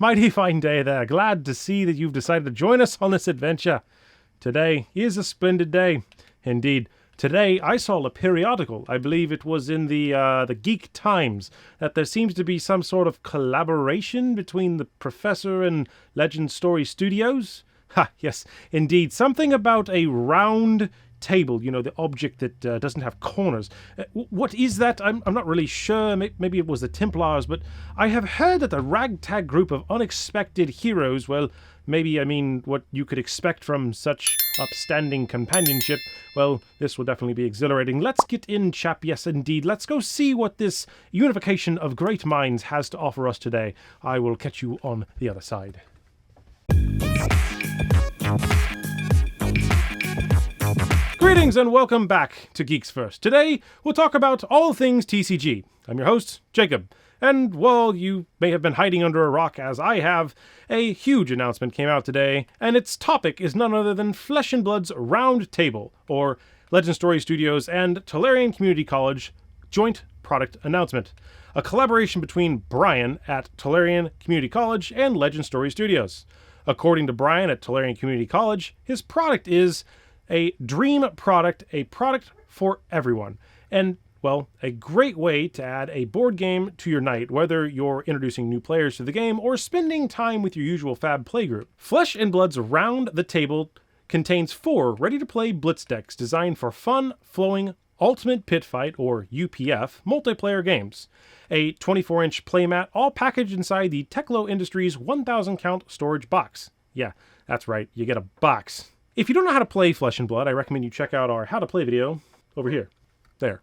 Mighty fine day there. Glad to see that you've decided to join us on this adventure. Today is a splendid day. Indeed. Today, I saw a periodical, I believe it was in the Geek Times, that there seems to be some sort of collaboration between the Professor and Legend Story Studios. Ha, yes, indeed. Something about a round table, you know, the object that doesn't have corners. What is that? I'm not really sure. Maybe it was the Templars, but I have heard that the ragtag group of unexpected heroes, well, maybe I mean what you could expect from such upstanding companionship. Well, this will definitely be exhilarating. Let's get in, chap. Yes, indeed. Let's go see what this unification of great minds has to offer us today. I will catch you on the other side. Greetings and welcome back to Geeks First. Today, we'll talk about all things TCG. I'm your host, Jacob. And while you may have been hiding under a rock as I have, a huge announcement came out today, and its topic is none other than Flesh and Blood's Round Table, or Legend Story Studios and Tolarian Community College joint product announcement. A collaboration between Brian at Tolarian Community College and Legend Story Studios. According to Brian at Tolarian Community College, his product is a dream product, a product for everyone. And well, a great way to add a board game to your night, whether you're introducing new players to the game or spending time with your usual FAB playgroup. Flesh and Blood's Round the Table contains 4 ready-to-play blitz decks designed for fun, flowing, Ultimate Pit Fight, or UPF, multiplayer games. A 24-inch playmat, all packaged inside the Teklo Industries 1,000-count storage box. Yeah, that's right, you get a box. If you don't know how to play Flesh and Blood, I recommend you check out our How to Play video over here. There.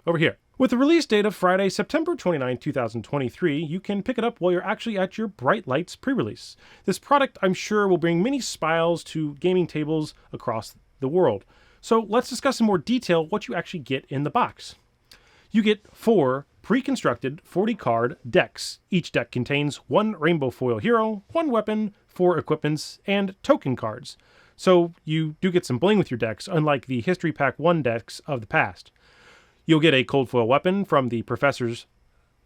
Over here. With the release date of Friday, September 29, 2023, you can pick it up while you're actually at your Bright Lights pre-release. This product, I'm sure, will bring many smiles to gaming tables across the world. So let's discuss in more detail what you actually get in the box. You get 4 pre-constructed 40-card decks. Each deck contains 1 rainbow foil hero, 1 weapon, 4 equipments, and token cards. So you do get some bling with your decks, unlike the History Pack 1 decks of the past. You'll get a cold foil weapon from the Professors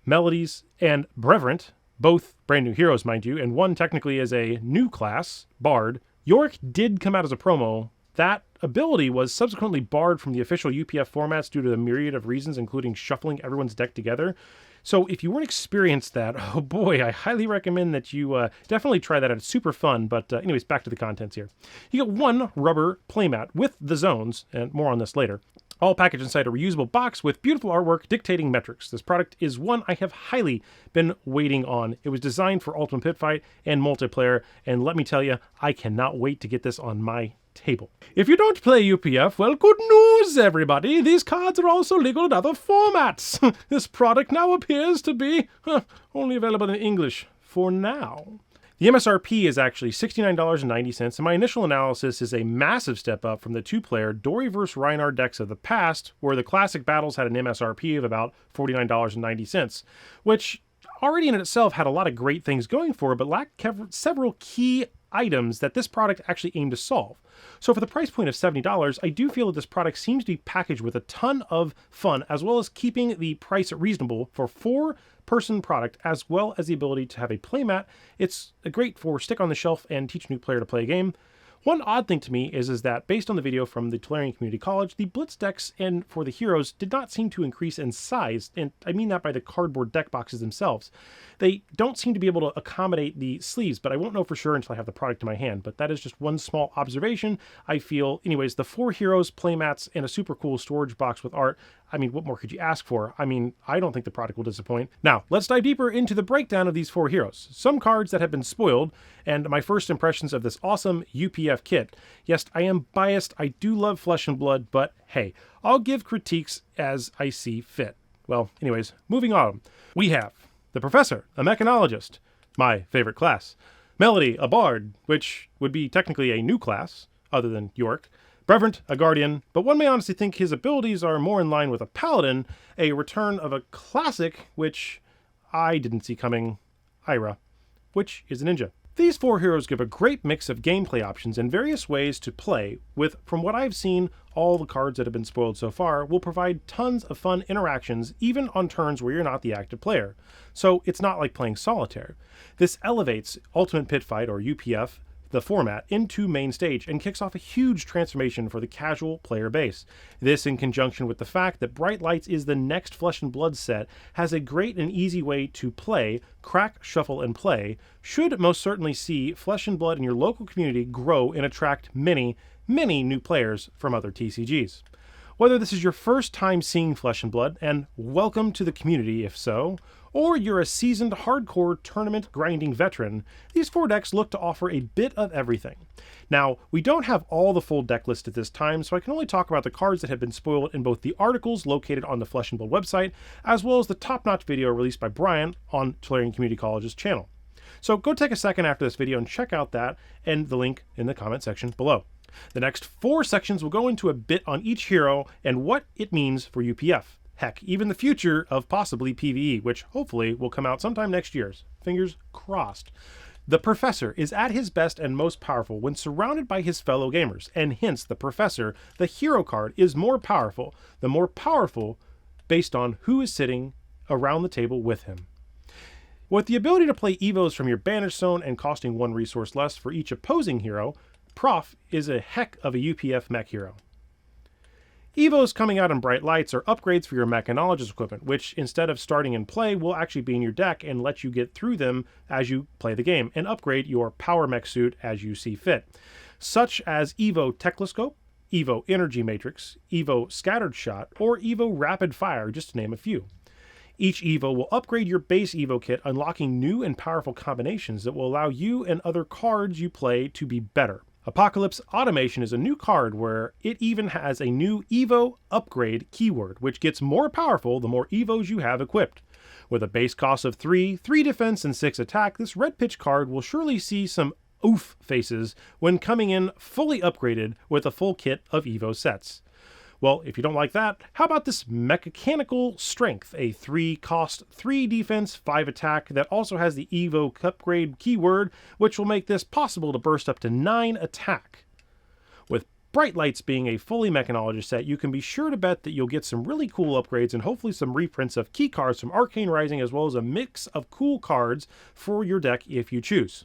Melodies and Brevrant, both brand new heroes, mind you, and one technically is a new class, Bard. Yorick did come out as a promo. That ability was subsequently barred from the official UPF formats due to a myriad of reasons, including shuffling everyone's deck together. So if you weren't experienced that, oh boy, I highly recommend that you definitely try that out. It's super fun, but anyways, back to the contents here. You get 1 rubber playmat with the zones, and more on this later. All packaged inside a reusable box with beautiful artwork dictating metrics. This product is one I have highly been waiting on. It was designed for Ultimate Pit Fight and multiplayer, and let me tell you, I cannot wait to get this on my table. If you don't play UPF, well, good news, everybody. These cards are also legal in other formats. This product now appears to be only available in English for now. The MSRP is actually $69.90, and my initial analysis is a massive step up from the 2-player Dory vs. Reinhard decks of the past, where the classic battles had an MSRP of about $49.90, which already in itself had a lot of great things going for it, but lacked several key items that this product actually aimed to solve. So for the price point of $70, I do feel that this product seems to be packaged with a ton of fun, as well as keeping the price reasonable for 4-person product, as well as the ability to have a playmat. It's great for stick on the shelf and teach a new player to play a game. One odd thing to me is that based on the video from the Tolarian Community College, the blitz decks and for the heroes did not seem to increase in size, and I mean that by the cardboard deck boxes themselves. They don't seem to be able to accommodate the sleeves, but I won't know for sure until I have the product in my hand. But that is just one small observation. I feel, anyways, the 4 heroes, playmats, and a super cool storage box with art. I mean, what more could you ask for? I mean, I don't think the product will disappoint. Now, let's dive deeper into the breakdown of these 4 heroes. Some cards that have been spoiled, and my first impressions of this awesome UPF kit. Yes, I am biased. I do love Flesh and Blood, but hey, I'll give critiques as I see fit. Well, anyways, moving on. We have the Professor, a mechanologist, my favorite class. Melody, a bard, which would be technically a new class, other than York. Brevrant, a guardian, but one may honestly think his abilities are more in line with a paladin, a return of a classic, which I didn't see coming, Ira, which is a ninja. These 4 heroes give a great mix of gameplay options and various ways to play with, from what I've seen, all the cards that have been spoiled so far will provide tons of fun interactions even on turns where you're not the active player. So it's not like playing solitaire. This elevates Ultimate Pit Fight, or UPF, the format, into main stage and kicks off a huge transformation for the casual player base. This, in conjunction with the fact that Bright Lights is the next Flesh and Blood set, has a great and easy way to play, crack, shuffle, and play, should most certainly see Flesh and Blood in your local community grow and attract many new players from other TCGs. Whether this is your first time seeing Flesh and Blood, and welcome to the community if so, or you're a seasoned hardcore tournament grinding veteran, these 4 decks look to offer a bit of everything. Now, we don't have all the full deck list at this time, so I can only talk about the cards that have been spoiled in both the articles located on the Flesh and Blood website, as well as the top-notch video released by Brian on Tolarian Community College's channel. So go take a second after this video and check out that, and the link in the comment section below. The next 4 sections will go into a bit on each hero and what it means for UPF. Heck, even the future of possibly PvE, which hopefully will come out sometime next year. Fingers crossed. The Professor is at his best and most powerful when surrounded by his fellow gamers, and hence the Professor, the hero card, is more powerful. The more powerful based on who is sitting around the table with him. With the ability to play Evos from your Banish Zone and costing 1 resource less for each opposing hero, Prof is a heck of a UPF mech hero. Evos coming out in Bright Lights are upgrades for your Mechanologist equipment, which instead of starting in play will actually be in your deck and let you get through them as you play the game, and upgrade your Power Mech suit as you see fit, such as Evo Techloscope, Evo Energy Matrix, Evo Scattered Shot, or Evo Rapid Fire, just to name a few. Each Evo will upgrade your base Evo kit, unlocking new and powerful combinations that will allow you and other cards you play to be better. Apocalypse Automation is a new card where it even has a new Evo upgrade keyword, which gets more powerful the more Evos you have equipped. With a base cost of 3 defense, and 6 attack, this red pitch card will surely see some oof faces when coming in fully upgraded with a full kit of Evo sets. Well, if you don't like that, how about this Mechanical Strength, a 3 cost, 3 defense, 5 attack that also has the Evo upgrade keyword, which will make this possible to burst up to 9 attack. With Bright Lights being a fully Mechanologist set, you can be sure to bet that you'll get some really cool upgrades and hopefully some reprints of key cards from Arcane Rising, as well as a mix of cool cards for your deck if you choose.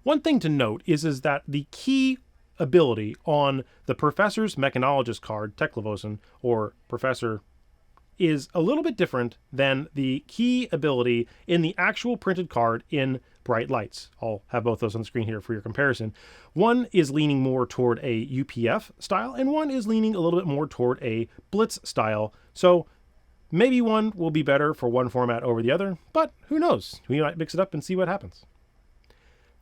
One thing to note is that the key ability on the Professor's Mechanologist card, Teklevosen, or Professor, is a little bit different than the key ability in the actual printed card in Bright Lights. I'll have both those on the screen here for your comparison. One is leaning more toward a UPF style, and one is leaning a little bit more toward a Blitz style. So maybe one will be better for one format over the other, but who knows? We might mix it up and see what happens.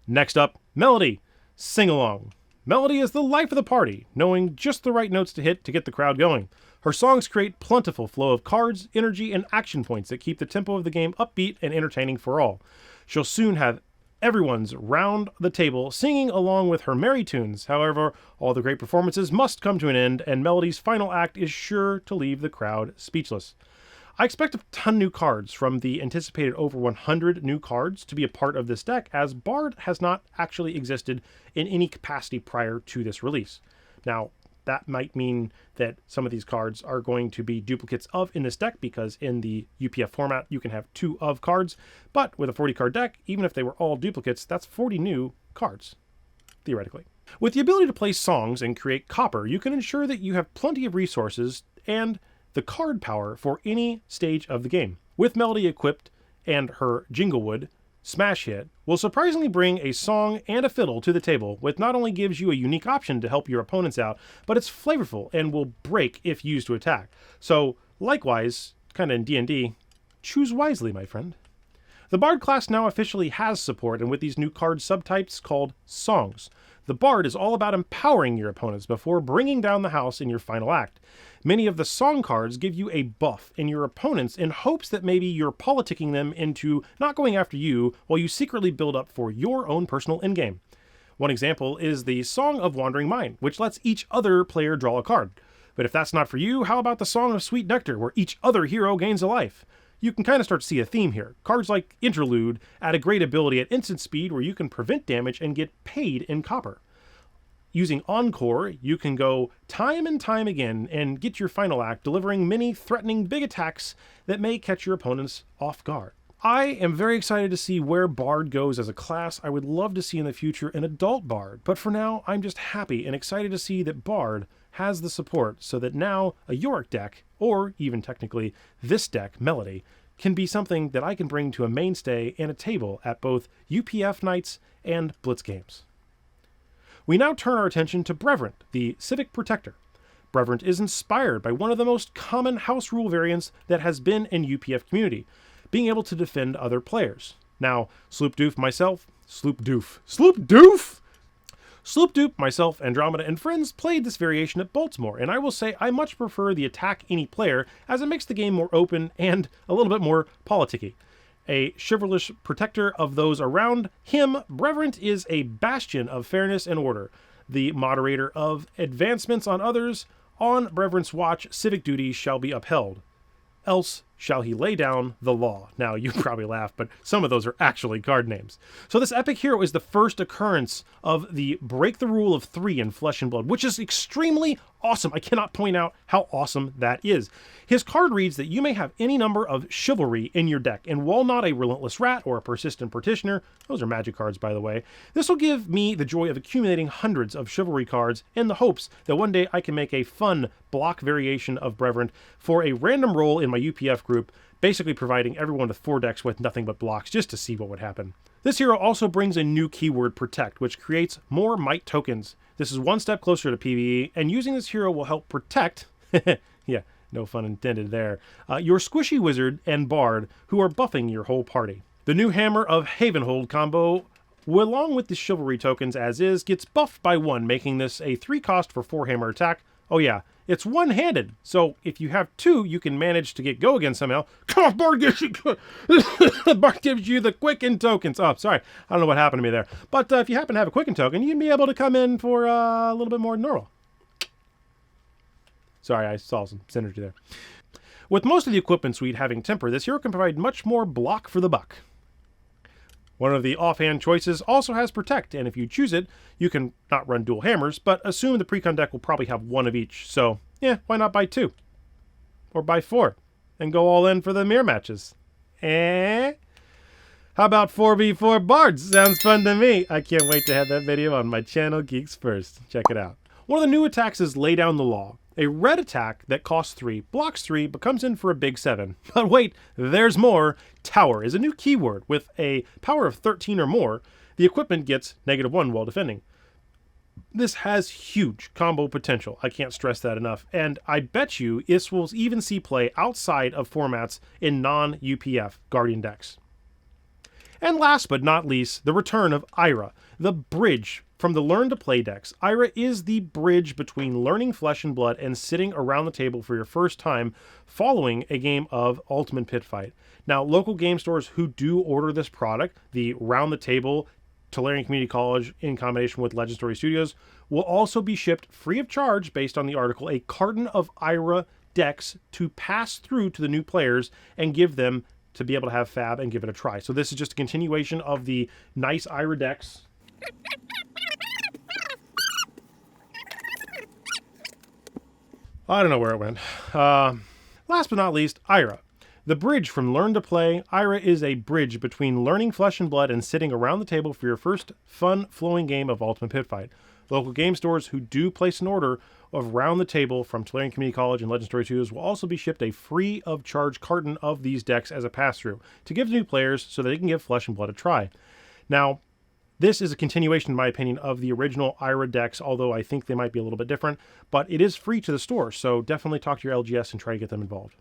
Next up, Melody. Sing along. Melody is the life of the party, knowing just the right notes to hit to get the crowd going. Her songs create plentiful flow of cards, energy, and action points that keep the tempo of the game upbeat and entertaining for all. She'll soon have everyone's round the table singing along with her merry tunes. However, all the great performances must come to an end, and Melody's final act is sure to leave the crowd speechless. I expect a ton of new cards from the anticipated over 100 new cards to be a part of this deck, as Bard has not actually existed in any capacity prior to this release. Now, that might mean that some of these cards are going to be duplicates of in this deck, because in the UPF format you can have 2 of cards, but with a 40 card deck, even if they were all duplicates, that's 40 new cards, theoretically. With the ability to play songs and create copper, you can ensure that you have plenty of resources and the card power for any stage of the game. With Melody equipped, and her Jinglewood smash hit will surprisingly bring a song and a fiddle to the table, which not only gives you a unique option to help your opponents out, but it's flavorful and will break if used to attack. So likewise, kind of in D&D, choose wisely, my friend. The Bard class now officially has support, and with these new card subtypes called songs. The Bard is all about empowering your opponents before bringing down the house in your final act. Many of the song cards give you a buff in your opponents in hopes that maybe you're politicking them into not going after you while you secretly build up for your own personal endgame. One example is the Song of Wandering Mind, which lets each other player draw a card. But if that's not for you, how about the Song of Sweet Nectar, where each other hero gains a life? you can kind of start to see a theme here. Cards like Interlude add a great ability at instant speed where you can prevent damage and get paid in copper. Using Encore, you can go time and time again and get your final act, delivering many threatening big attacks that may catch your opponents off guard. I am very excited to see where Bard goes as a class. I would love to see in the future an adult Bard, but for now, I'm just happy and excited to see that Bard has the support so that now a Yorick deck, or even technically this deck, Melody, can be something that I can bring to a mainstay and a table at both UPF nights and Blitz games. We now turn our attention to Brevrant, the Civic Protector. Brevrant is inspired by one of the most common house rule variants that has been in UPF community, being able to defend other players. Now, Sloop Doof, myself, Andromeda, and friends played this variation at Baltimore, and I will say I much prefer the attack any player as it makes the game more open and a little bit more politicky. A chivalrous protector of those around him, Brevrant is a bastion of fairness and order, the moderator of advancements on others. On Brevrant's watch, civic duties shall be upheld, else shall he lay down the law. Now, you probably laugh, but some of those are actually card names. So this epic hero is the first occurrence of the break the rule of 3 in Flesh and Blood, which is extremely awesome. I cannot point out how awesome that is. His card reads that you may have any number of chivalry in your deck, and while not a relentless rat or a persistent petitioner, those are magic cards by the way, this will give me the joy of accumulating hundreds of chivalry cards in the hopes that one day I can make a fun block variation of Brevrant for a random roll in my UPF group, basically providing everyone with 4 decks with nothing but blocks just to see what would happen. This hero also brings a new keyword, Protect, which creates more might tokens. This is one step closer to PvE, and using this hero will help protect, yeah, no fun intended there, your squishy wizard and bard who are buffing your whole party. The new Hammer of Havenhold combo, along with the chivalry tokens as is, gets buffed by 1, making this a 3 cost for 4 hammer attack. Oh yeah, it's one-handed, so if you have 2, you can manage to get go again somehow. Come on, Bard gives you Bard gives you the Quicken tokens. Oh, sorry, I don't know what happened to me there. But if you happen to have a Quicken token, you can be able to come in for a little bit more than normal. Sorry, I saw some synergy there. With most of the equipment suite having Temper, this hero can provide much more block for the buck. One of the offhand choices also has Protect, and if you choose it, you can not run dual hammers, but assume the precon deck will probably have 1 of each, so yeah, why not buy 2? Or buy 4, and go all in for the mirror matches. How about 4v4 bards? Sounds fun to me. I can't wait to have that video on my channel, Geeks First. Check it out. One of the new attacks is Lay Down the Law. A red attack that costs 3, blocks 3, but comes in for a big 7. But wait, there's more. Tower is a new keyword. With a power of 13 or more, the equipment gets -1 while defending. This has huge combo potential. I can't stress that enough. And I bet you this will even see play outside of formats in non-UPF Guardian decks. And last but not least, the return of Ira, the bridge from the Learn to Play decks. Ira is the bridge between learning Flesh and Blood and sitting around the table for your first time following a game of Ultimate Pit Fight. Now, local game stores who do order this product, the Round the Table, Tolarian Community College in combination with Legend Story Studios, will also be shipped free of charge based on the article, a carton of Ira decks to pass through to the new players and give them to be able to have FAB and give it a try. So this is just a continuation of the nice Ira decks. I don't know where it went. Last but not least, Ira. The bridge from Learn to Play. Ira is a bridge between learning Flesh and Blood and sitting around the table for your first fun, flowing game of Ultimate Pit Fight. Local game stores who do place an order of Round the Table from Tolarian Community College and Legend Story Studios will also be shipped a free of charge carton of these decks as a pass-through to give to new players so that they can give Flesh and Blood a try. Now, this is a continuation, in my opinion, of the original Ira decks, although I think they might be a little bit different, but it is free to the store, so definitely talk to your LGS and try to get them involved.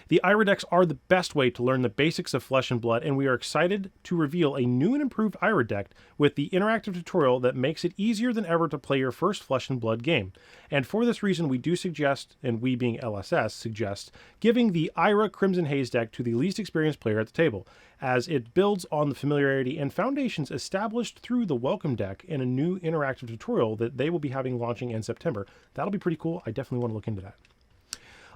The Ira decks are the best way to learn the basics of Flesh and Blood, and we are excited to reveal a new and improved Ira deck with the interactive tutorial that makes it easier than ever to play your first Flesh and Blood game. And for this reason, we do suggest, and we being LSS suggest, giving the Ira Crimson Haze deck to the least experienced player at the table, as it builds on the familiarity and foundations established through the Welcome deck in a new interactive tutorial that they will be having launching in September. That'll be pretty cool. I definitely want to look into that.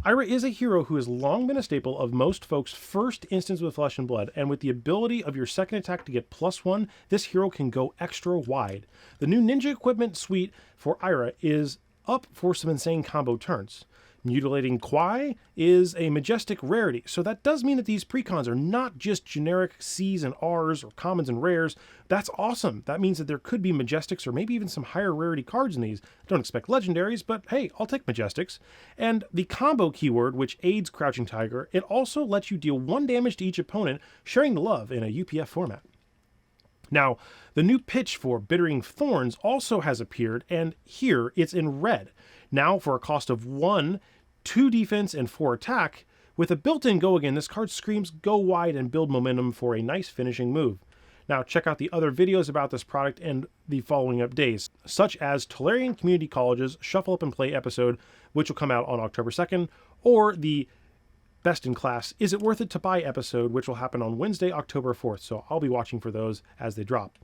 Ira is a hero who has long been a staple of most folks' first instance with Flesh and Blood, and with the ability of your second attack to get +1, this hero can go extra wide. The new ninja equipment suite for Ira is up for some insane combo turns. Mutilating Kwai is a majestic rarity, so that does mean that these precons are not just generic C's and R's or commons and rares. That's awesome. That means that there could be majestics or maybe even some higher rarity cards in these. Don't expect legendaries, but hey, I'll take majestics. And the combo keyword, which aids Crouching Tiger, it also lets you deal 1 damage to each opponent, sharing the love in a UPF format. Now, the new pitch for Bittering Thorns also has appeared, and here it's in red. Now, for a cost of 1, 2 defense, and 4 attack, with a built-in go again, this card screams go wide and build momentum for a nice finishing move. Now, check out the other videos about this product and the following up days, such as Tolarian Community College's Shuffle Up and Play episode, which will come out on October 2nd, or the Best in Class Is It Worth It to Buy episode, which will happen on Wednesday, October 4th, so I'll be watching for those as they drop.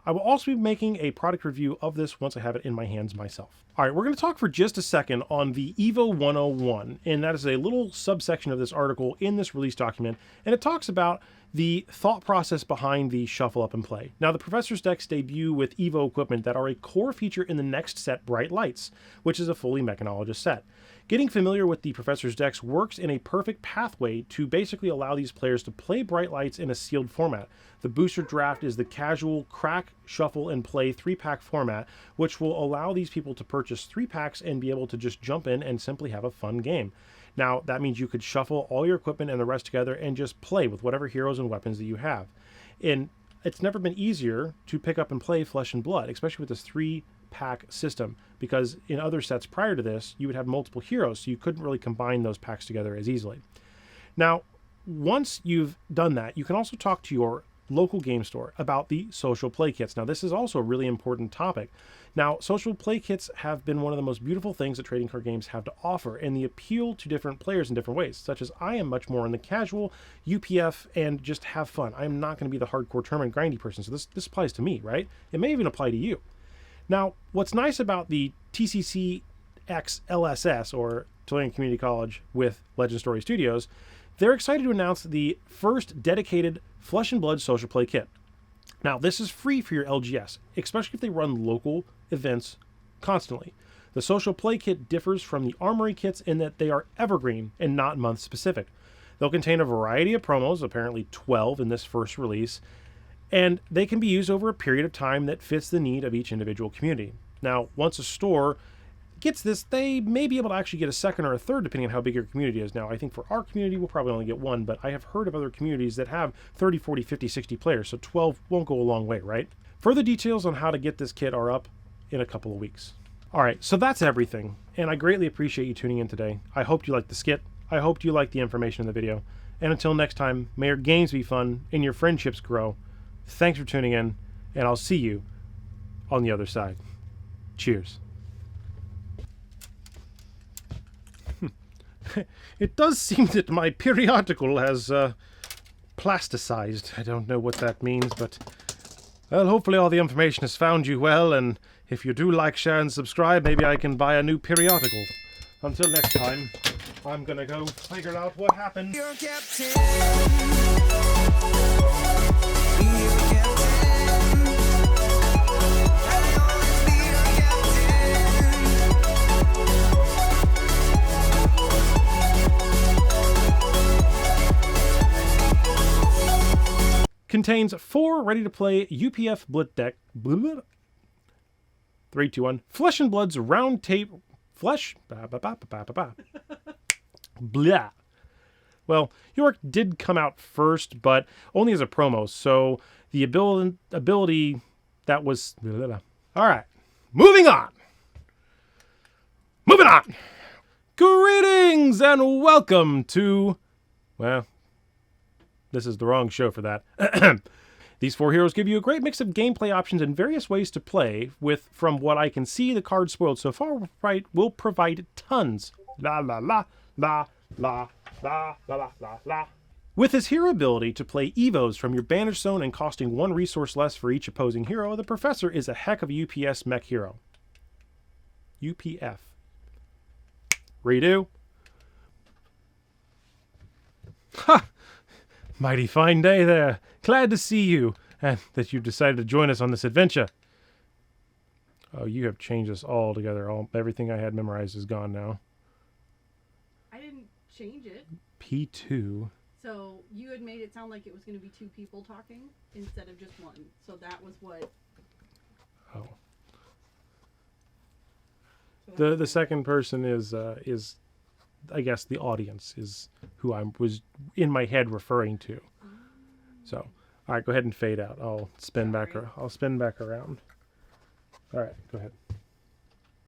I will also be making a product review of this once I have it in my hands myself. All right, we're going to talk for just a second on the Evo 101, and that is a little subsection of this article in this release document, and it talks about the thought process behind the Shuffle Up and Play. Now, the Professor's decks debut with Evo equipment that are a core feature in the next set, Bright Lights, which is a fully mechanologist set. Getting familiar with the Professor's decks works in a perfect pathway to basically allow these players to play Bright Lights in a sealed format. The Booster Draft is the casual crack, shuffle, and play 3-pack format, which will allow these people to purchase 3 packs and be able to just jump in and simply have a fun game. Now, that means you could shuffle all your equipment and the rest together and just play with whatever heroes and weapons that you have. And it's never been easier to pick up and play Flesh and Blood, especially with this 3-pack system, because in other sets prior to this, you would have multiple heroes, so you couldn't really combine those packs together as easily. Now, once you've done that, you can also talk to your local game store about the social play kits. Now, this is also a really important topic. Now, social play kits have been one of the most beautiful things that trading card games have to offer, and they appeal to different players in different ways, such as I am much more in the casual UPF and just have fun. I'm not going to be the hardcore tournament grindy person, so this applies to me, right? It may even apply to you. Now, what's nice about the TCC X LSS, or Tolarian Community College with Legend Story Studios, they're excited to announce the first dedicated Flesh and Blood social play kit. Now, this is free for your LGS, especially if they run local events constantly. The social play kit differs from the Armory kits in that they are evergreen and not month specific. They'll contain a variety of promos, apparently 12 in this first release, and they can be used over a period of time that fits the need of each individual community. Now, once a store gets this, they may be able to actually get a second or a third depending on how big your community is. Now, I think for our community, we'll probably only get 1, but I have heard of other communities that have 30, 40, 50, 60 players, so 12 won't go a long way, right? Further details on how to get this kit are up in a couple of weeks. All right, so that's everything, and I greatly appreciate you tuning in today. I hope you liked the skit. I hope you liked the information in the video. And until next time, may your games be fun and your friendships grow. Thanks for tuning in, and I'll see you on the other side. Cheers. It does seem that my periodical has plasticized. I don't know what that means, but well, hopefully all the information has found you well, and if you do like, share, and subscribe, maybe I can buy a new periodical. Until next time, I'm gonna go figure out what happened. You're Captain. Contains 4 ready-to-play UPF Blitz deck. 3, 2, 1. Flesh and Blood's round tape. Flesh. Blah. Well, York did come out first, but only as a promo, so the ability that was. All right, moving on. Moving on. Greetings and welcome to. Well. This is the wrong show for that. These 4 heroes give you a great mix of gameplay options and various ways to play with, from what I can see, the cards spoiled so far, right, will provide tons. La la la, la la la la la la la. With his hero ability to play Evos from your Banish Zone and costing 1 resource less for each opposing hero, the Professor is a heck of a UPS mech hero. UPF. Redo. Ha! Mighty fine day there. Glad to see you, and that you decided to join us on this adventure. Oh, you have changed us all together. Everything I had memorized is gone now. I didn't change it. P2. So you had made it sound like it was going to be two people talking instead of just one. So that was what... Oh. So The second person is I guess the audience is who I was in my head referring to. So, all right, go ahead and fade out. I'll spin back around. All right, go ahead.